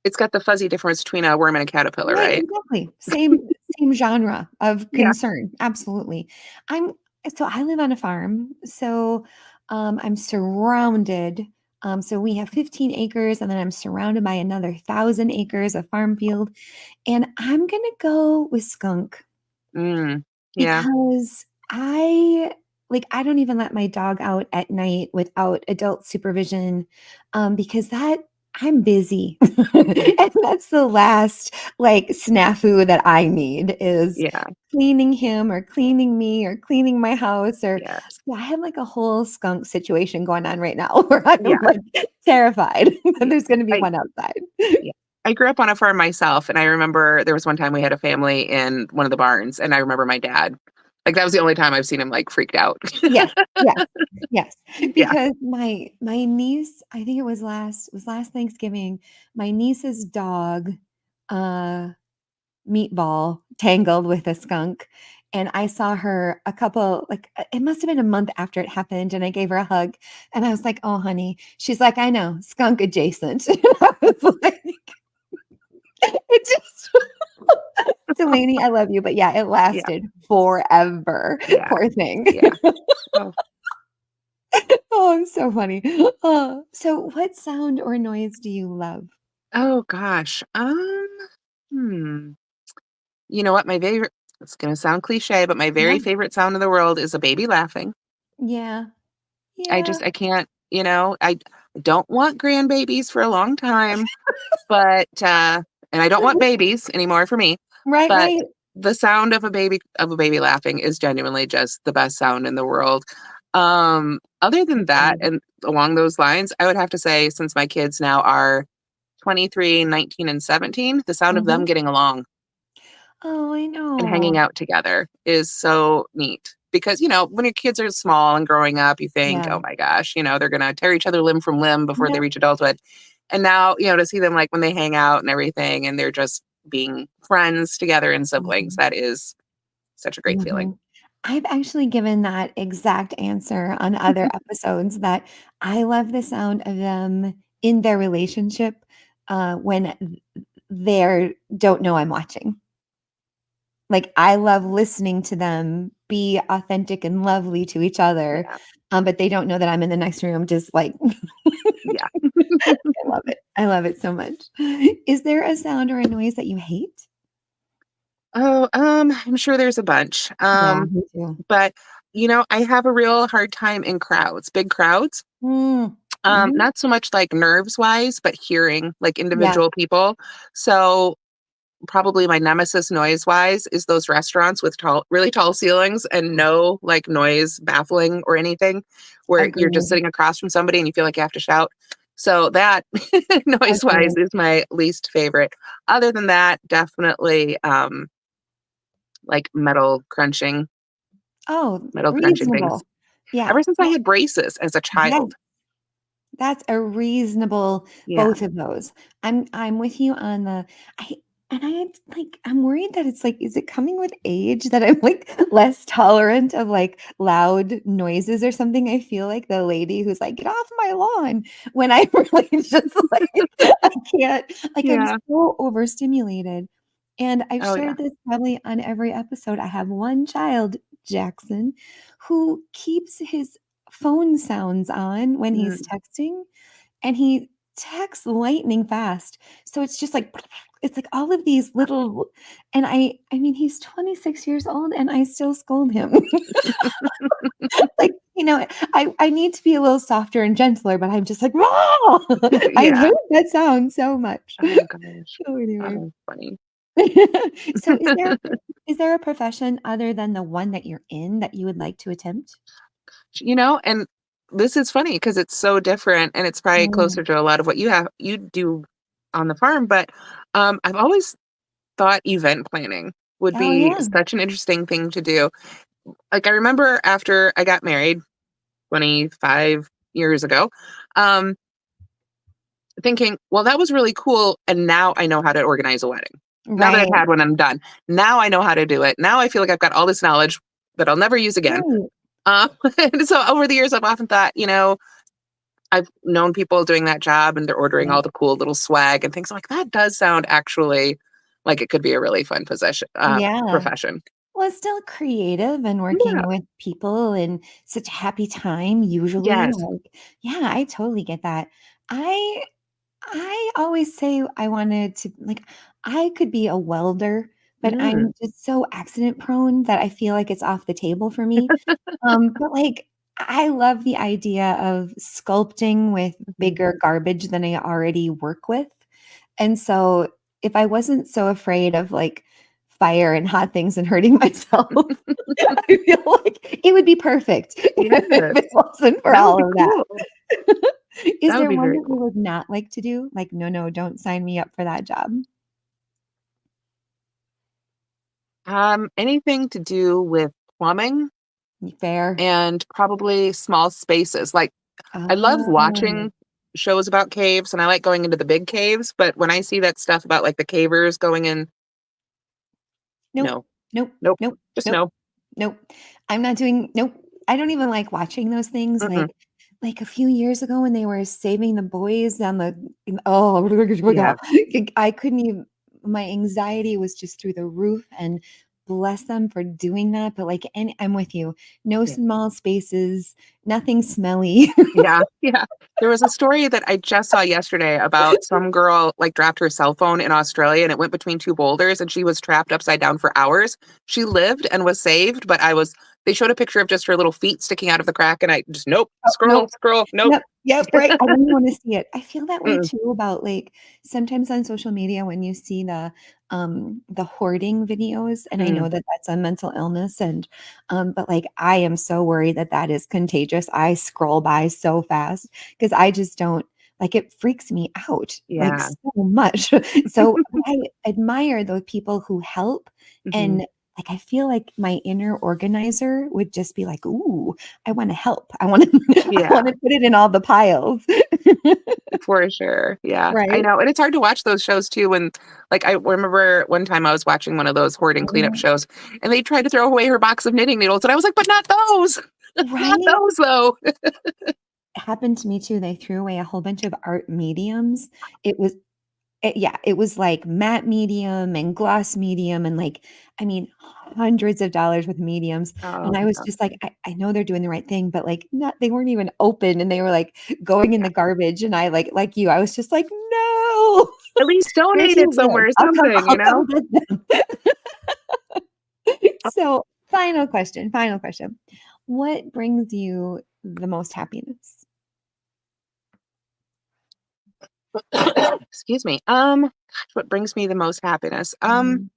it's got the fuzzy difference between a worm and a caterpillar, Right, right? exactly. Same genre of Yeah. concern, absolutely. I'm so I live on a farm, so, I'm surrounded, so we have 15 acres, and then I'm surrounded by another 1,000 acres of farm field, and I'm gonna go with skunk. Mm. Yeah. Because I don't even let my dog out at night without adult supervision, because that I'm busy. Mhm. And that's the last, like, snafu that I need is Yeah. cleaning him or cleaning me or cleaning my house or Yes. yeah, I have, like, a whole skunk situation going on right now where I'm, Yeah. like, terrified that Yeah. there's gonna be I one outside. yeah. I grew up on a farm myself, and I remember there was one time we had a family in one of the barns, and I remember my dad that was the only time I've seen him, like, freaked out. Yes, yes, yes, Yeah. because my niece, I think it was last Thanksgiving, my niece's dog, uh, Meatball, tangled with a skunk, and I saw her a couple it must have been a month after it happened, and I gave her a hug, and I was like, "Oh, honey." She's like, "I know, skunk adjacent." And I was like, it just Delaney, I love you, but yeah, it Yeah. lasted forever. Yeah. Poor thing. Yeah. Oh. Oh, so funny. So what sound or noise do you love? Oh gosh. Hmm. You know what? My favorite it's gonna sound cliche, but my Yeah, very favorite sound in the world is a baby laughing. yeah, yeah. I can't, I don't want grandbabies for a long time, but and I don't want babies anymore for me, Right, but right. the sound of a baby laughing is genuinely just the best sound in the world. Other than that, Agreed. and along those lines, I would have to say since my kids now are 23, 19, and 17, the sound of them Mhm. getting along Oh, I and hanging know. out together is so neat. Because, when your kids are small and growing up, you think, Yeah. oh my gosh, they're going to tear each other limb from limb before they Yep. reach adulthood. And now, to see them like when they hang out and everything and they're just being friends together and siblings, Mhm, that is such a great feeling. mhm. I've actually given that exact answer on other episodes that I love the sound of them in their relationship, when they're don't know I'm watching. Like, I love listening to them be authentic and lovely to each other, Yeah. But they don't know that I'm in the next room just like Yeah. I love it. I love it so much. Is there a sound or a noise that you hate? Oh, I'm sure there's a bunch. Yeah, me too. But I have a real hard time in crowds, big crowds. Mm, mhm. Not so much like nerves wise, but hearing like Yeah, individual people. So probably my nemesis noise wise is those restaurants with really tall ceilings and no like noise baffling or anything where you're just agreed. sitting across from somebody and you feel like you have to shout. So that noise wise Agreed. is my least favorite. Other than that, definitely like Oh, metal crunching things. reasonable. Yeah. Ever since I had braces as a Yeah. child. That's a reasonable Yeah. both of those. I'm with you on the I and I had, like I'm worried that it's like, is it coming with age that I'm like less tolerant of like loud noises or something? I feel like the lady who's like, "Get off my lawn," when I really just like I can't like I'm Yeah. so overstimulated. And I've Oh yeah. shared this probably on every episode. I have one child, Jackson, who keeps his phone sounds on when he's Mm. texting, and he texts lightning fast. So it's just like it's like all of these little and I mean, he's 26 years old and I still scold him. Like, I need to be a little softer and gentler, but I'm just like, "Whoa!" I Yeah. hate that sound so much. Oh gosh. So That anyway. was funny. So is there a profession other than the one that you're in that you would like to attempt? And this is funny because it's so different and it's probably Mm. closer to a lot of what you do on the farm, but I've always thought event planning would Oh, be yeah. such an interesting thing to do. Like I remember after I got married 25 years ago, um, thinking, well, that was really cool. And now I know how to organize a wedding. Now that I've Right. had one, I'm done. Now I know how to do it. Now I feel like I've got all this knowledge that I'll never use again. Right. And so over the years, I've often thought, I've known people doing that job and they're ordering Yeah. all the cool little swag and things. I'm like, that does sound actually like it could be a really fun Yeah. profession. Well, it's still creative and Yeah. working with people and such a happy time usually, Yes. like yeah, I totally get that. I I always say I wanted to like, I could be a welder, but Mm. I'm just so accident prone that I feel like it's off the table for me. But, like, I love the idea of sculpting with Mhm. bigger garbage than I already work with. And so, if I wasn't so afraid of, like, fire and hot things and hurting myself, I feel like it would be perfect if Yes. it wasn't for That would all be of that. cool. Is That would there be one very that you cool. would not like to do? Like, "No, no, don't sign me up for that job." Anything to do with plumbing Fair. and probably small spaces. Like I love Oh, watching shows about caves and I like going into the big caves, but when I see that stuff about like the cavers going in, nope, no, nope, nope, nope, just nope, no. nope. I'm not doing nope. I don't even like watching those things, Mm-mm. like, a few years ago when they were saving the boys down the oh, Yeah, I couldn't even my anxiety was just through the roof, and bless them for doing that, but, like, I'm with you. No yeah, small spaces, nothing smelly. yeah, yeah. There was a story that I just saw yesterday about some girl like dropped her cell phone in Australia and it went between two boulders and she was trapped upside down for hours. She lived and was saved, but they showed a picture of just her little feet sticking out of the crack and I just nope, Oh, nope. scroll, nope. Yep, yep, right, I don't even wanna see it. I feel that way Mm-mm. too about, like, sometimes on social media when you see the hoarding videos, and I Mm, know that that's a mental illness and, but, like, I am so worried that that is contagious. I scroll by so fast because I just don't like, it freaks me out, like, yeah. so much. So, I admire the people who help, Mhm. and, like, I feel like my inner organizer would just be like, "Ooh, I wanna help. I wanna I Yeah. wanna put it in all the piles." For sure. Yeah. I Right? know. And it's hard to watch those shows too when like I remember one time I was watching one of those hoarding cleanup Yeah. shows and they tried to throw away her box of knitting needles and I was like, "But not those. Not Right? those though." It happened to me too. They threw away a whole bunch of art mediums. It was yeah, it was like matte medium and gloss medium and, like, I mean, hundreds of dollars with mediums. Oh, And I was just like, I know they're doing the right thing, but like not, they weren't even open and they were like going in yeah. the garbage. And I like you, I was just like, no, At least they're donate too it good. somewhere, something, I'll come get them. Oh, So final question. What brings you the most happiness? excuse me. Gosh, what brings me the most happiness? Mm,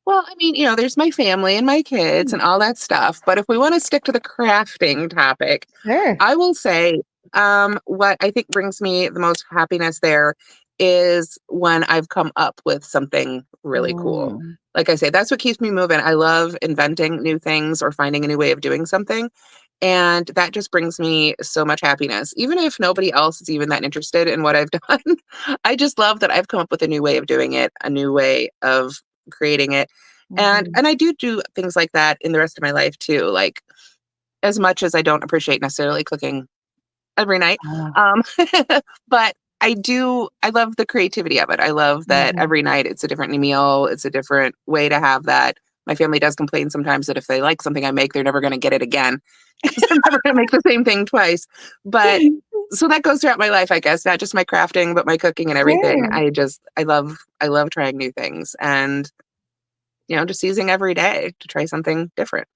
Well, I mean, there's my family and my kids mm, and all that stuff. But if we want to stick to the crafting topic, sure. I will say, what I think brings me the most happiness there is when I've come up with something really cool. Mm, Like I say, that's what keeps me moving. I love inventing new things or finding a new way of doing something. And that just brings me so much happiness. Even if nobody else is even that interested in what I've done, I just love that I've come up with a new way of doing it, a new way of creating it. And mhm. and I do things like that in the rest of my life too. Like as much as I don't appreciate necessarily cooking every night. Oh, Um, but I love the creativity of it. I love that mhm. every night it's a different meal, it's a different way to have that. My family does complain sometimes that if they like something I make, they're never going to get it again because I'm never going to make the same thing twice. But so that goes throughout my life, I guess, not just my crafting, but my cooking and everything. Sure. I love trying new things and just using every day to try something different.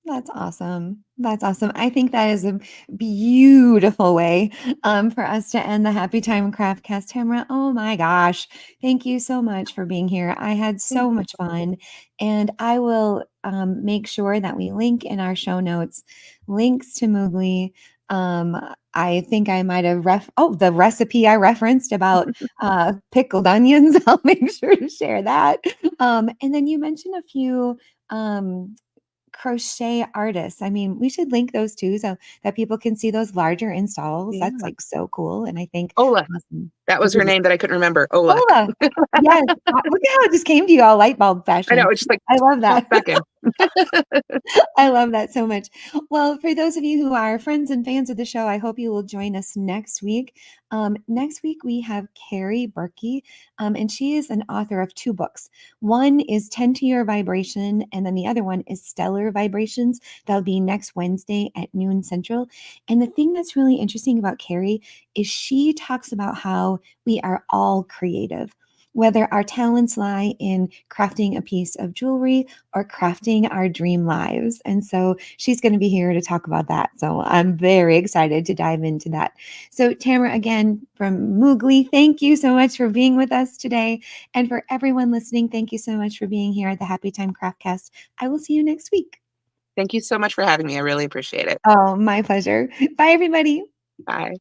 That's awesome. That's awesome. I think that is a beautiful way for us to end the Happy Time Craftcast. Tamara, oh my gosh. Thank you so much for being here. I had so much fun. And I will make sure that we link in our show notes links to Moogly. I think I might have the recipe I referenced about pickled onions. I'll make sure to share that. And then you mentioned a few crochet artists. I mean, we should link those too so that people can see those larger installs. That's Yeah. like so cool. And I think Ola. That was her Ola. name that I couldn't remember. Ola. Ola. Yes. Look at how it just came to you all light bulb I know, fashion. it's just like I love snap that. back in. I love that so much. Well, for those of you who are friends and fans of the show, I hope you will join us next week. Next week, we have Carrie Berkey, and she is an author of two books. One is 10 to Your Vibration, and then the other one is Stellar Vibrations. That'll be next Wednesday at noon Central. And the thing that's really interesting about Carrie is she talks about how we are all creative. Whether our talents lie in crafting a piece of jewelry or crafting our dream lives. And so she's going to be here to talk about that. So I'm very excited to dive into that. So, Tamara, again from Moogly, thank you so much for being with us today. And for everyone listening, thank you so much for being here at the Happy Time Craftcast. I will see you next week. Thank you so much for having me. I really appreciate it. Oh, my pleasure. Bye, everybody. Bye.